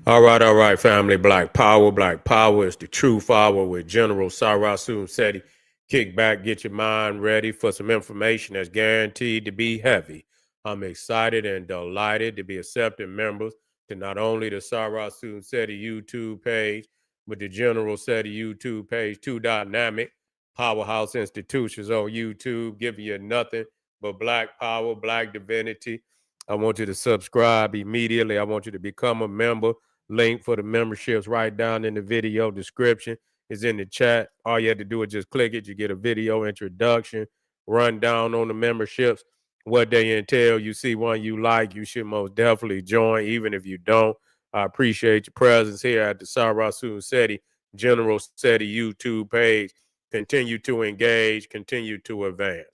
All right, family. Black Power is the truth hour with General Sarasun Seti. Kick back, get your mind ready for some information that's guaranteed to be heavy. I'm excited and delighted to be accepting members to not only the Sarasun Seti YouTube page, but the General Seti YouTube page, two dynamic powerhouse institutions on YouTube, giving you nothing but black power, black divinity. I want you to subscribe immediately. I want you to become a member. Link for the memberships right down in the video description is in the chat. All you have to do is just click it. You get a video introduction, run down on the memberships, what they entail. You see one you like, you should most definitely join, even if you don't. I appreciate your presence here at the Sarasun Seti General Seti YouTube page. Continue to engage, continue to advance.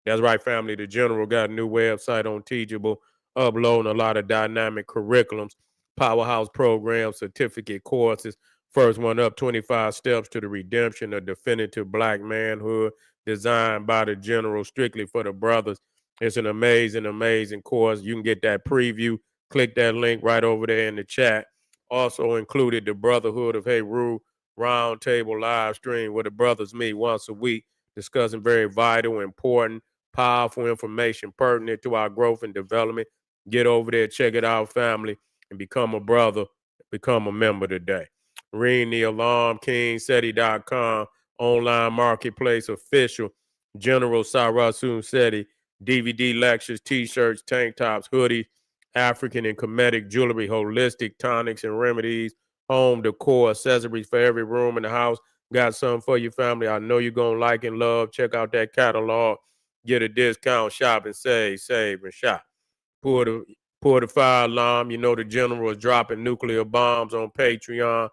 That's right, family. The General got a new website on Teachable, uploading a lot of dynamic curriculums, powerhouse programs, certificate courses. First one up, 25 Steps to the Redemption of Definitive Black Manhood, designed by the General strictly for the brothers. It's an amazing, amazing course. You can get that preview. Click that link right over there in the chat. Also included the Brotherhood of Heru Roundtable live stream where the brothers meet once a week, discussing very vital, important, powerful information pertinent to our growth and development. Get over there, check it out, family, and become a brother, become a member today. Ring the alarm, kingseti.com, online marketplace official, General Sarasun Seti, DVD lectures, t-shirts, tank tops, hoodies, African and Kemetic jewelry, holistic tonics and remedies, home decor, accessories for every room in the house. Got something for your family. I know you're going to like and love. Check out that catalog. Get a discount, shop and save and shop. Pull the fire alarm. You know the General is dropping nuclear bombs on Patreon.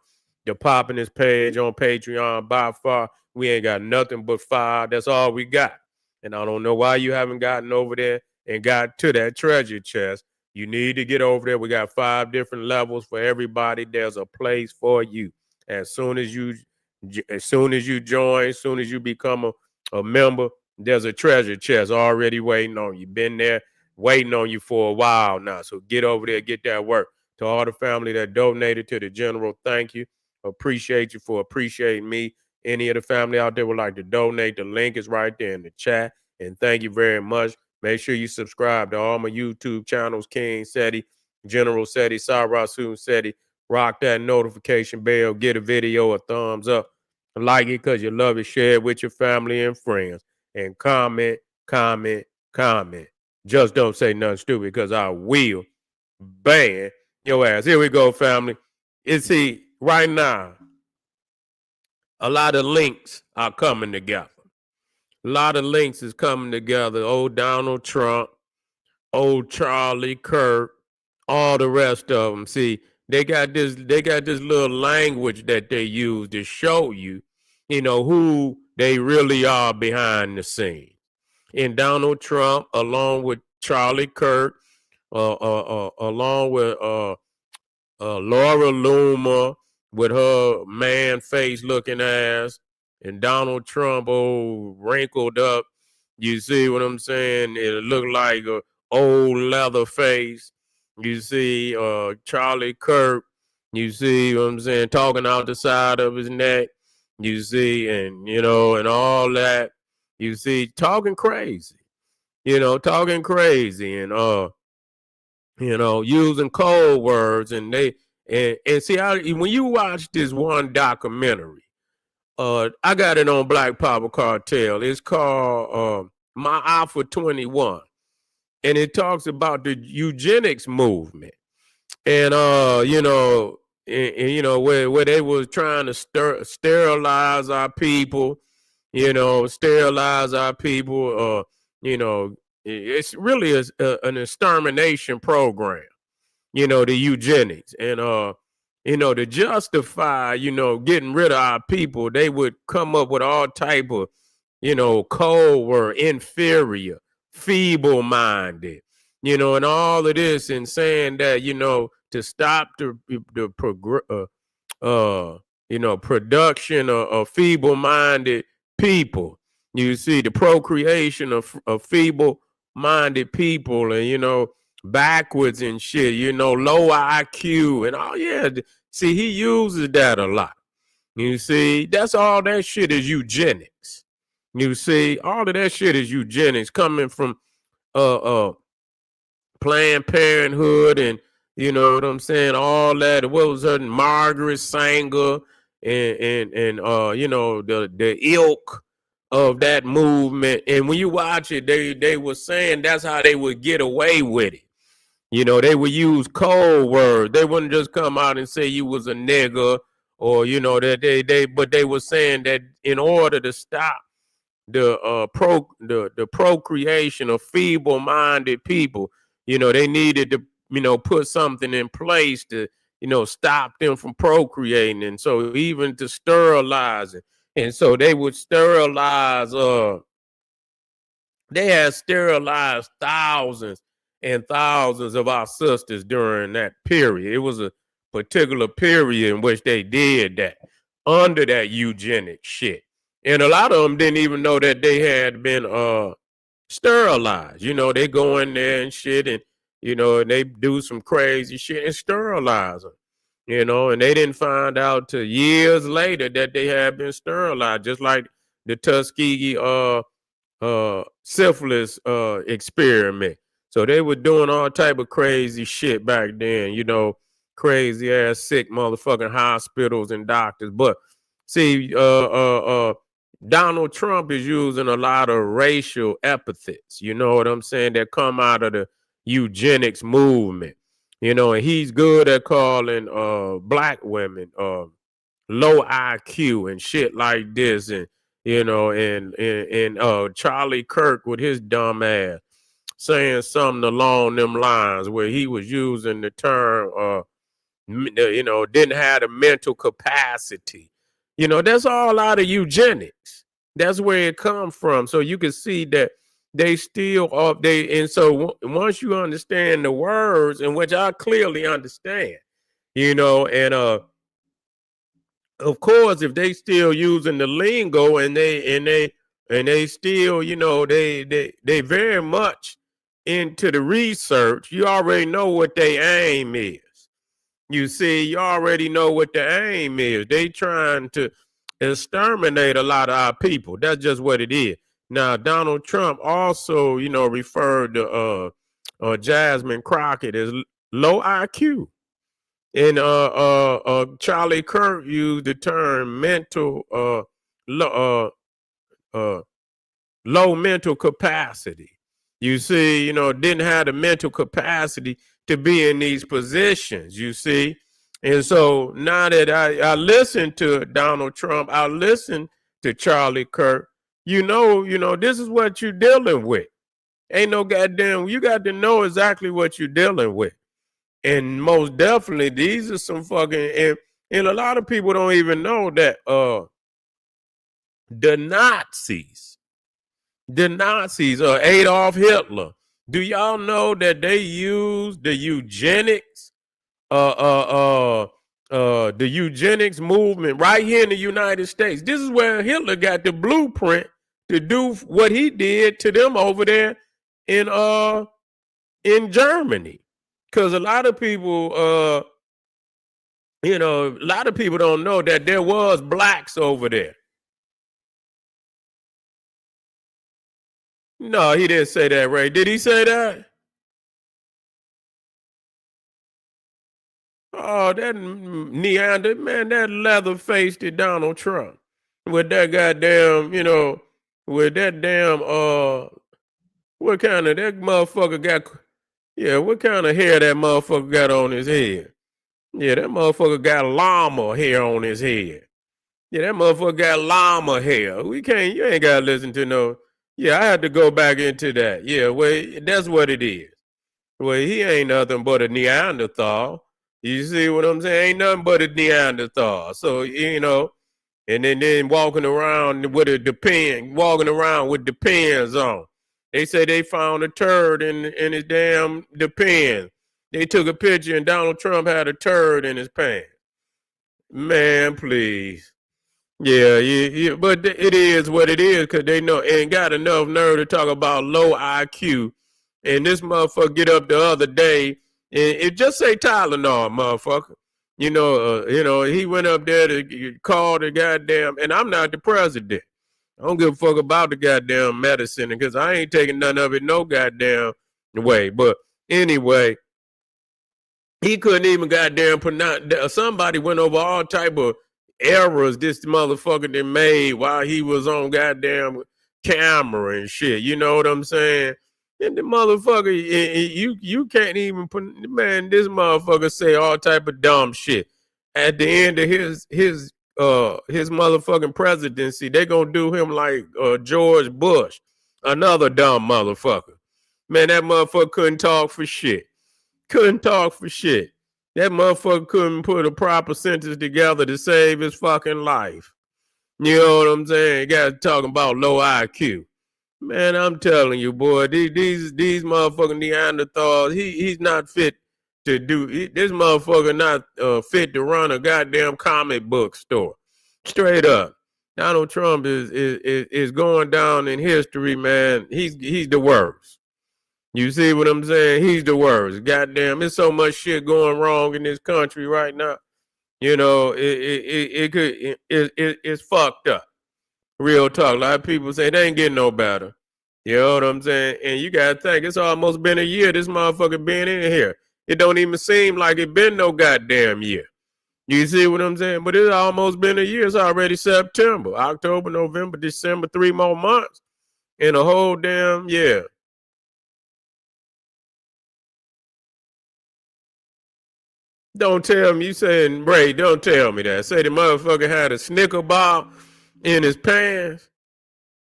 The popping his page on Patreon by far. We ain't got nothing but fire. That's all we got. And I don't know why you haven't gotten over there and got to that treasure chest. You need to get over there. We got 5 different levels for everybody. There's a place for you. As soon as you join, as soon as you become a member, there's a treasure chest already waiting on you. Been there waiting on you for a while now. So get over there, get that work. To all the family that donated to the General, thank you. Appreciate you for appreciating me. Any of the family out there would like to donate, the link is right there in the chat. And thank you very much. Make sure you subscribe to all my YouTube channels, King Seti, General Seti, Sarasun Seti. Rock that notification bell. Get a video a thumbs up. Like it because you love it. Share it with your family and friends. And comment, comment, comment. Just don't say nothing stupid because I will ban your ass. Here we go, family. See, right now, a lot of links are coming together. A lot of links is coming together. Old Donald Trump, old Charlie Kirk, all the rest of them. See, they got this little language that they use to show you, who they really are behind the scenes. And Donald Trump, along with Charlie Kirk, along with Laura Loomer with her man face looking ass, and Donald Trump, old wrinkled up. You see what I'm saying? It looked like a old leather face. You see Charlie Kirk. You see what I'm saying? Talking out the side of his neck. You see, and and all that. You see, talking crazy. Talking crazy and using code words and see how when you watch this one documentary, I got it on Black Power Cartel. It's called My Alpha 21. And it talks about the eugenics movement. And where they was trying to sterilize our people, sterilize our people, it's really an extermination program, the eugenics. And, to justify, getting rid of our people, they would come up with all type of, cold word, inferior, feeble-minded, and all of this and saying that, to stop the production of feeble-minded people. You see the procreation of feeble-minded people, and backwards and shit, low IQ and all. Yeah, see, he uses that a lot. You see, that's all that shit is eugenics. You see, all of that shit is eugenics coming from Planned Parenthood and you know what I'm saying, all that. What was her Margaret Sanger and the ilk of that movement. And when you watch it, they were saying that's how they would get away with it. They would use code words. They wouldn't just come out and say you was a nigger or that but they were saying that in order to stop the procreation of feeble-minded people, they needed to put something in place to stop them from procreating, and so even to sterilize it. And so they would sterilize they had sterilized thousands and thousands of our sisters during that period. It was a particular period in which they did that under that eugenic shit. And a lot of them didn't even know that they had been sterilized. They go in there and shit and, and they do some crazy shit and sterilize them. And they didn't find out till years later that they had been sterilized, just like the Tuskegee syphilis experiment. So they were doing all type of crazy shit back then, crazy ass sick motherfucking hospitals and doctors. But see, Donald Trump is using a lot of racial epithets, you know what I'm saying, that come out of the eugenics movement, and he's good at calling black women low IQ and shit like this. And Charlie Kirk with his dumb ass saying something along them lines where he was using the term, didn't have the mental capacity. That's all out of eugenics. That's where it comes from. So you can see that they still are, and so once you understand the words, in which I clearly understand, and of course, if they still using the lingo and they still, they very much into the research, you already know what their aim is. You see, you already know what the aim is. They trying to exterminate a lot of our people. That's just what it is. Now, Donald Trump also, referred to Jasmine Crockett as low IQ. And Charlie Kirk used the term low mental capacity. You see, didn't have the mental capacity to be in these positions, you see. And so now that I listen to Donald Trump, I listen to Charlie Kirk, this is what you're dealing with. Ain't no goddamn, you got to know exactly what you're dealing with. And most definitely, these are some fucking, and a lot of people don't even know that the Nazis, Adolf Hitler, do y'all know that they used the eugenics, the eugenics movement right here in the United States? This is where Hitler got the blueprint to do what he did to them over there in Germany. Because a lot of people, don't know that there was blacks over there. No, he didn't say that, Ray. Did he say that? Oh, that Neander, man, that leather-faced Donald Trump with that goddamn, with that damn, what kind of, that motherfucker got, yeah, what kind of hair that motherfucker got on his head? Yeah, that motherfucker got llama hair on his head. Yeah, that motherfucker got llama hair. You ain't got to listen to no. Yeah, I had to go back into that. Yeah, well, that's what it is. Well, he ain't nothing but a Neanderthal. You see what I'm saying? Ain't nothing but a Neanderthal. So, and then walking around with depends on. They say they found a turd in his damn depends. They took a picture and Donald Trump had a turd in his pants. Man, please. Yeah, but it is what it is because they know ain't got enough nerve to talk about low IQ And this motherfucker get up the other day and it just say Tylenol, motherfucker. You know, he went up there to call the goddamn, and I'm not the president. I don't give a fuck about the goddamn medicine because I ain't taking none of it no goddamn way. But anyway, he couldn't even goddamn pronounce. Somebody went over all type of errors this motherfucker done made while he was on goddamn camera and shit. You know what I'm saying? And the motherfucker, you can't even put, man, this motherfucker say all type of dumb shit. At the end of his motherfucking presidency, they gonna do him like George Bush, another dumb motherfucker. Man, that motherfucker couldn't talk for shit. Couldn't talk for shit. That motherfucker couldn't put a proper sentence together to save his fucking life. You know what I'm saying? Guys talking about low IQ. Man, I'm telling you, boy, these motherfucking Neanderthals, he's not fit to do. This motherfucker not fit to run a goddamn comic book store. Straight up, Donald Trump is going down in history, man. He's the worst. You see what I'm saying? He's the worst. Goddamn, there's so much shit going wrong in this country right now. You know, it's fucked up. Real talk. A lot of people say they ain't getting no better. You know what I'm saying? And you gotta think it's almost been a year this motherfucker been in here. It don't even seem like it been no goddamn year. You see what I'm saying? But it's almost been a year. It's already September, October, November, December, 3 more months in a whole damn year. Don't tell me, you saying, Ray, don't tell me that. Say the motherfucker had a Snicker bar in his pants.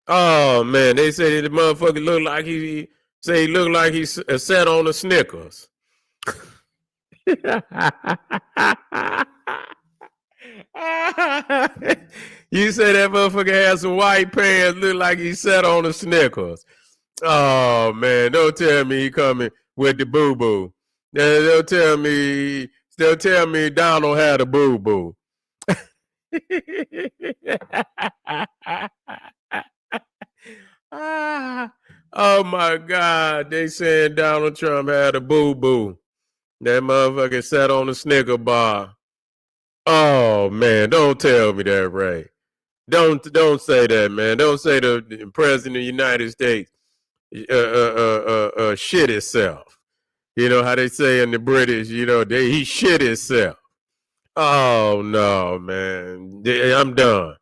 Oh, man, they say the motherfucker looked like he looked like he sat on the Snickers. You say that motherfucker had some white pants, look like he sat on the Snickers. Oh, man, don't tell me he coming with the boo-boo. They'll tell me Donald had a boo-boo. Oh, my God. They saying Donald Trump had a boo-boo. That motherfucker sat on the Snicker bar. Oh, man, don't tell me that, Ray. Don't say that, man. Don't say the president of the United States shit himself. You know how they say in the British, you know, he shit himself. Oh, no, man. I'm done.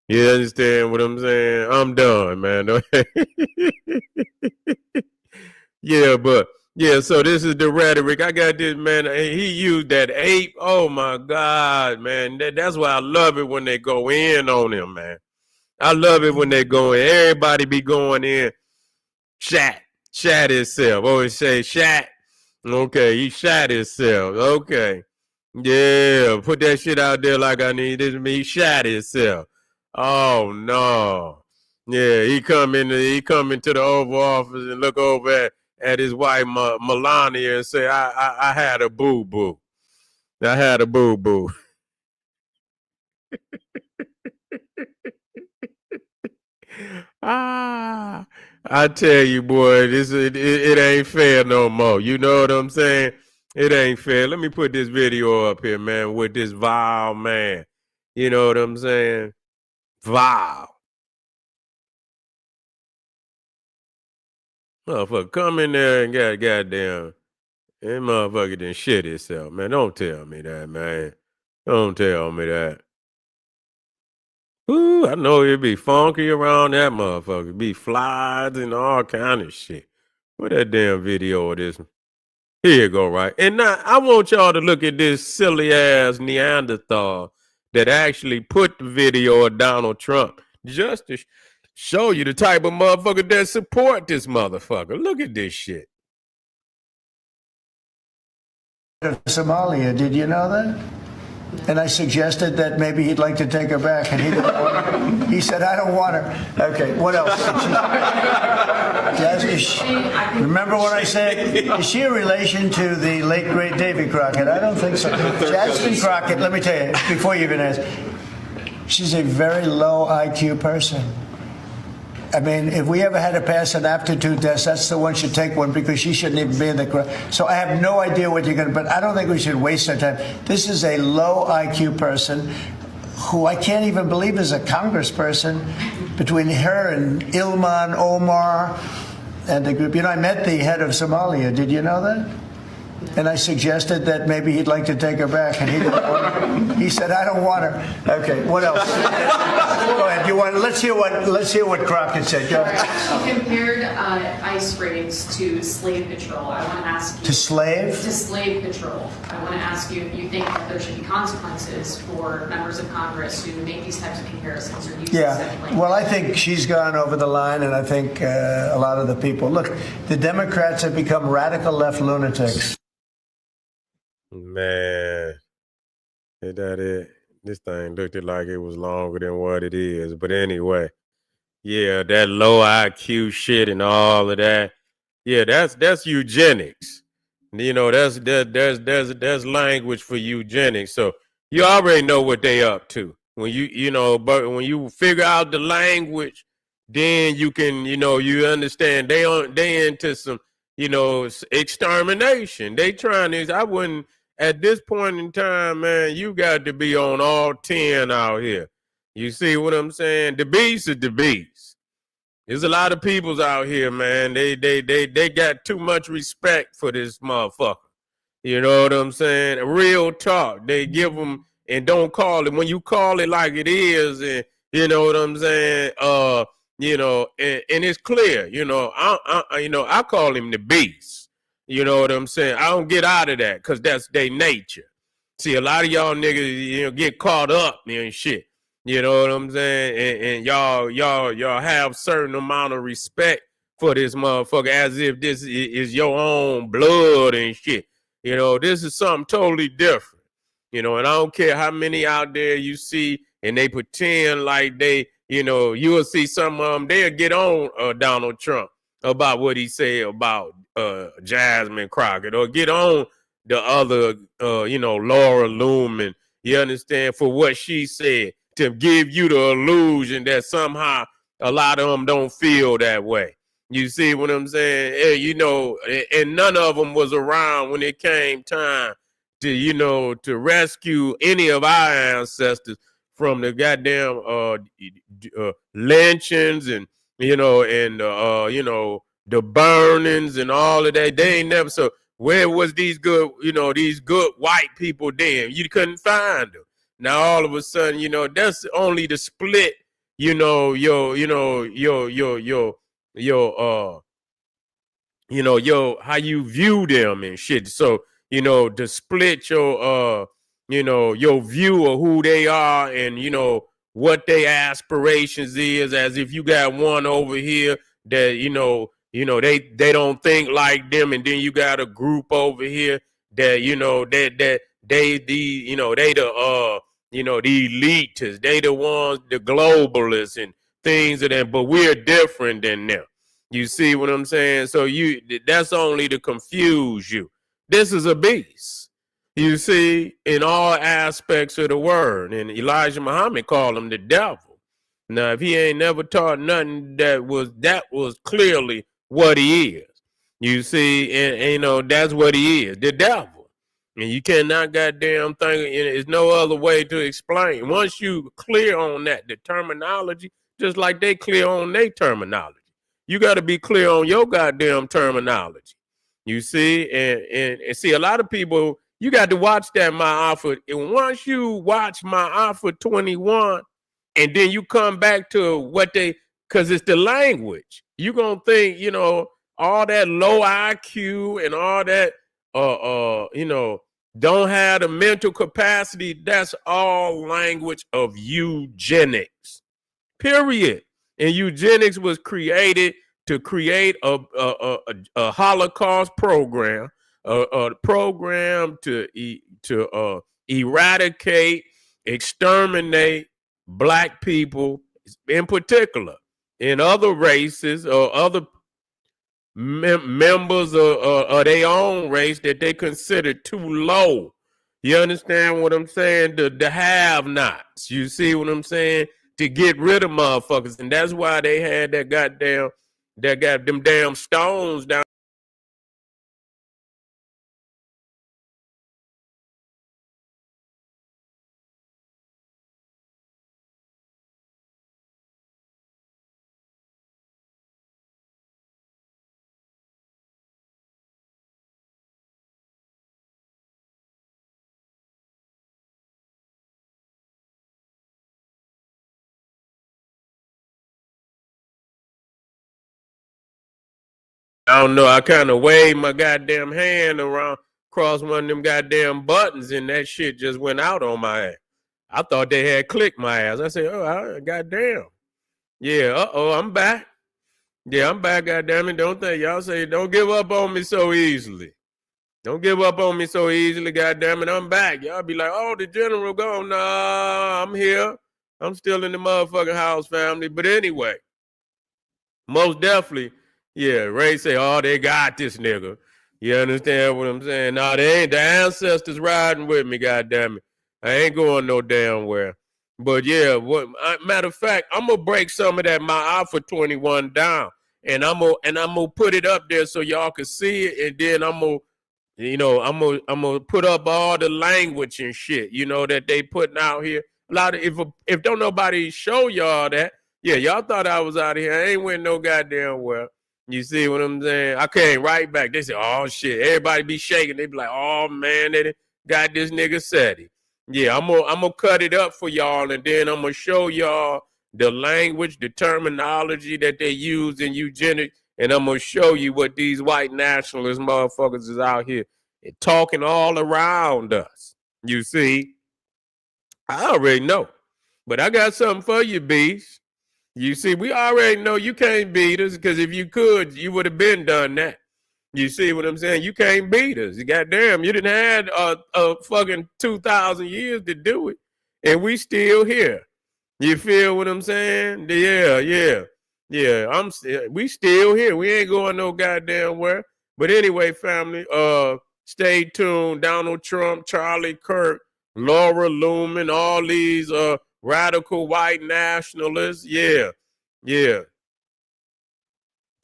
You understand what I'm saying? I'm done, man. Yeah, so this is the rhetoric. I got this, man. He used that ape. Oh, my God, man. That's why I love it when they go in on him, man. I love it when they go in. Everybody be going in. Shat itself. Always say shat. Okay, he shot himself. Okay. Yeah, put that shit out there like I need this. He shot himself. Oh no. Yeah, he come into the Oval Office and look over at his wife Melania and say, I had a boo-boo. I had a boo-boo. I tell you, boy, it ain't fair no more. You know what I'm saying? It ain't fair. Let me put this video up here, man, with this vile man. You know what I'm saying? Vile. Motherfucker, come in there and goddamn. That motherfucker done shit himself, man. Don't tell me that, man. Don't tell me that. Ooh, I know it'd be funky around that motherfucker. Be flies and all kind of shit. What that damn video of this? Here you go, right? And now I want y'all to look at this silly ass Neanderthal that actually put the video of Donald Trump just to show you the type of motherfucker that support this motherfucker. Look at this shit. Somalia, did you know that? And I suggested that maybe he'd like to take her back, and he didn't want her. He said, I don't want her. Okay, what else? Remember what I said? Is she a relation to the late, great Davy Crockett? I don't think so. Jasmine Crockett, let me tell you, before you even ask, she's a very low IQ person. I mean, if we ever had to pass an aptitude test, that's the one should take one because she shouldn't even be in the crowd. So I have no idea what you're going to, but I don't think we should waste our time. This is a low IQ person who I can't even believe is a congressperson. Between her and Ilman Omar and the group. You know, I met the head of Somalia. Did you know that? And I suggested that maybe he'd like to take her back, and he didn't want her. He said, "I don't want her." Okay, what else? Go ahead. You want? Let's hear what Crockett said. Go ahead. She compared ICE raids to slave patrol. I want to ask you, To slave? To slave patrol. I want to ask you if you think that there should be consequences for members of Congress who make these types of comparisons or use this type of language. Well, I think she's gone over the line, and I think a lot of the people. Look, the Democrats have become radical left lunatics. Man, is that it? This thing looked like it was longer than what it is. But anyway, yeah, that low IQ shit and all of that. Yeah, that's eugenics. You know, there's language for eugenics. So you already know what they up to. But when you figure out the language, then you can, you understand they into some, extermination. They trying to, I wouldn't. At this point in time, man, you got to be on all 10 out here. You see what I'm saying? The beast is the beast. There's a lot of peoples out here, man. They got too much respect for this motherfucker. You know what I'm saying? Real talk. They give them and don't call it. When you call it like it is, and you know what I'm saying? And it's clear. I call him the beast. You know what I'm saying? I don't get out of that because that's their nature. See, a lot of y'all niggas, get caught up and shit. You know what I'm saying? And y'all have certain amount of respect for this motherfucker as if this is your own blood and shit. This is something totally different. And I don't care how many out there you see and they pretend like they, you'll see some of them, they'll get on Donald Trump about what he said about Jasmine Crockett, or get on the other, Laura Looman, you understand, for what she said, to give you the illusion that somehow a lot of them don't feel that way. You see what I'm saying? And none of them was around when it came time to, to rescue any of our ancestors from the goddamn lynchings and, the burnings and all of that. They ain't never. So where was these good white people then? You couldn't find them. Now all of a sudden, that's only to split, your how you view them and shit. So, to split your view of who they are and, what their aspirations is, as if you got one over here that, they don't think like them, and then you got a group over here that, they the elitists, they the ones, the globalists and things of that, but we're different than them. You see what I'm saying? So that's only to confuse you. This is a beast. You see, in all aspects of the word. And Elijah Muhammad called him the devil. Now, if he ain't never taught nothing that was clearly what he is. You see, and that's what he is, the devil. And you cannot goddamn think, there's no other way to explain. Once you clear on that, the terminology, just like they clear on their terminology. You got to be clear on your goddamn terminology. You see, and see, a lot of people, you got to watch that My Alpha. And once you watch My Alpha 21, and then you come back to what because it's the language. You're going to think, all that low IQ and all that, don't have the mental capacity. That's all language of eugenics, period. And eugenics was created to create a Holocaust program, a program to eradicate, exterminate Black people in particular, in other races or other members of their own race that they consider too low. You understand what I'm saying? The have-nots. You see what I'm saying? to get rid of motherfuckers. And that's why they had that got them damn stones down. I don't know. I kind of waved my goddamn hand around across one of them goddamn buttons, and that shit just went out on my ass. I thought they had clicked my ass. I said, "Oh, goddamn, yeah. I'm back. Yeah, I'm back. Goddamn it! Don't think y'all say don't give up on me so easily. Don't give up on me so easily. Goddamn it, I'm back. Y'all be like, oh, the general gone. Nah, I'm here. I'm still in the motherfucking house, family. But anyway." Most definitely, yeah. Ray say, "Oh, they got this nigga." You understand what I'm saying? No, they ain't. The ancestors riding with me. Goddamn it, I ain't going no damn where. But yeah, matter of fact, I'm gonna break some of that my Alpha 21 down, and I'm gonna put it up there so y'all can see it, and then I'm gonna put up all the language and shit, that they putting out here. A lot of if don't nobody show y'all that. Yeah, y'all thought I was out of here. I ain't went no goddamn well. You see what I'm saying? I came right back. They said, oh, shit. Everybody be shaking. They be like, oh, man, they got this nigga SETI. Yeah, I'm gonna cut it up for y'all, and then I'm going to show y'all the language, the terminology that they use in eugenic, and I'm going to show you what these white nationalist motherfuckers is out here and talking all around us. You see? I already know. But I got something for you, beast. You see, we already know you can't beat us, because if you could, you would have been done that. You see what I'm saying? You can't beat us. Goddamn, you didn't have a fucking 2,000 years to do it, and we still here. You feel what I'm saying? Yeah. We still here. We ain't going no goddamn where. But anyway, family, stay tuned. Donald Trump, Charlie Kirk, Laura Looman, all these radical white nationalists. Yeah.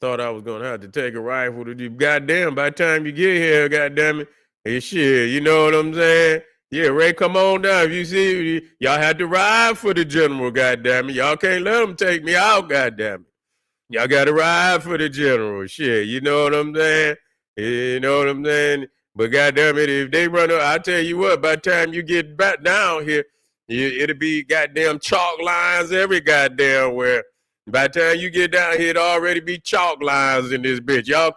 Thought I was gonna have to take a rifle to do. Goddamn, by the time you get here, goddamn it, hey shit, you know what I'm saying? Yeah, Ray, come on down. If you see, y'all had to ride for the general, goddamn it. Y'all can't let them take me out, goddamn it. Y'all got to ride for the general, shit. You know what I'm saying? You know what I'm saying? But goddamn it, if they run up, I tell you what, by the time you get back down here, it'll be goddamn chalk lines every goddamn where. By the time you get down here, it'll already be chalk lines in this bitch. Y'all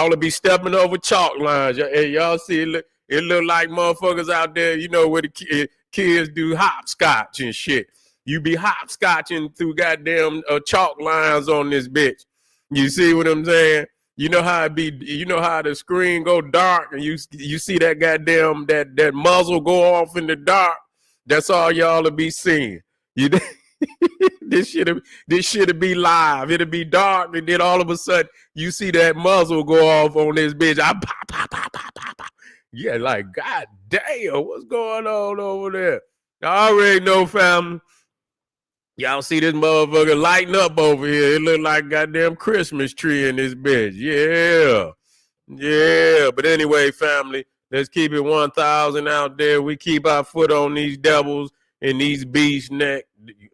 will be stepping over chalk lines. Y'all see it look like motherfuckers out there, where the kids do hopscotch and shit. You be hopscotching through goddamn chalk lines on this bitch. You see what I'm saying? You know how the screen go dark and you see that goddamn that muzzle go off in the dark. That's all y'all will be seeing. This shit'll be live. It'll be dark, and then all of a sudden you see that muzzle go off on this bitch. Pop. Yeah, like god damn, what's going on over there? I already know, fam. Y'all see this motherfucker lighting up over here. It look like a goddamn Christmas tree in this bitch. Yeah. But anyway, family, let's keep it 1,000 out there. We keep our foot on these devils and these beasts' neck.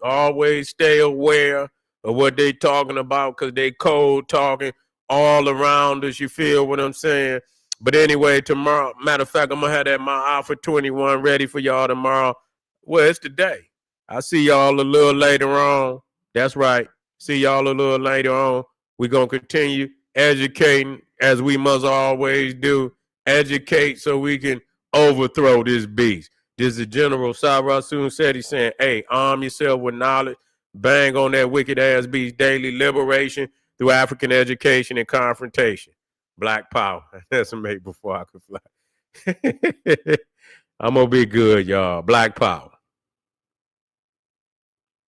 Always stay aware of what they talking about, because they cold talking all around us. You feel what I'm saying? But anyway, tomorrow, matter of fact, I'm going to have that my Alpha 21 ready for y'all tomorrow. Well, it's today. I'll see y'all a little later on. That's right. See y'all a little later on. We're going to continue educating, as we must always do. Educate so we can overthrow this beast. This is General Sarah Soon said, he's saying, hey, arm yourself with knowledge. Bang on that wicked ass beast daily. Liberation through African education and confrontation. Black power. That's a mate before I could fly. I'm going to be good, y'all. Black power.